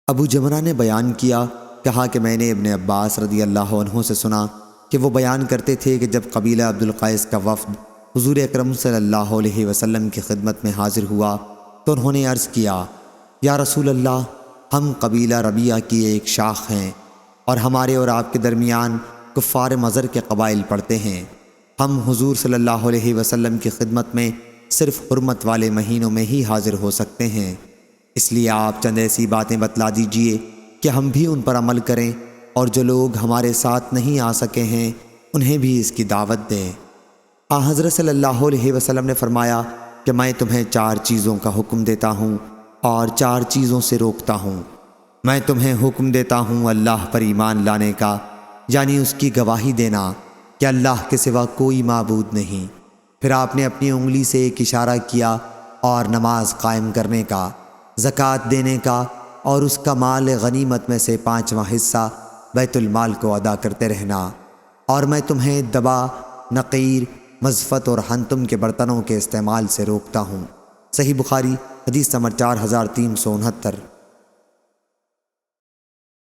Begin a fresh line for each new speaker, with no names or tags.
ابو جمرہ نے بیان کہا کہ میں نے ابن عباس رضی اللہ عنہ سے سنا کہ وہ بیان کرتے تھے کہ جب قبیلہ عبد القیس کا وفد حضور اکرم صلی اللہ علیہ وسلم کی خدمت میں حاضر ہوا تو انہوں نے عرض کیا، یا رسول اللہ، ہم قبیلہ ربیہ کی ایک شاخ ہیں اور ہمارے اور آپ کے درمیان کفار مضر کے قبائل پڑتے ہیں۔ ہم حضور صلی اللہ علیہ وسلم کی خدمت میں صرف حرمت والے مہینوں میں ہی حاضر ہو سکتے ہیں، اس لیے آپ چند ایسی باتیں بتلا دیجئے کہ ہم بھی ان پر عمل کریں، اور جو لوگ ہمارے ساتھ نہیں آ سکے ہیں انہیں بھی اس کی دعوت دیں۔ حضرت صلی اللہ علیہ وسلم نے فرمایا کہ میں تمہیں 4 چیزوں کا حکم دیتا ہوں اور 4 چیزوں سے روکتا ہوں۔ میں تمہیں حکم دیتا ہوں اللہ پر ایمان لانے کا، یعنی اس کی گواہی دینا کہ اللہ کے سوا کوئی معبود نہیں۔ پھر آپ نے اپنی انگلی سے ایک اشارہ کیا اور نماز قائم کرنے کا، زکوٰۃ دینے کا، اور اس کا مال غنیمت میں سے 5واں حصہ بیت المال کو ادا کرتے رہنا۔ اور میں تمہیں دبا، نقیر، مزفت اور حنتم کے برتنوں کے استعمال سے روکتا ہوں۔ صحیح بخاری، حدیث نمبر 4369۔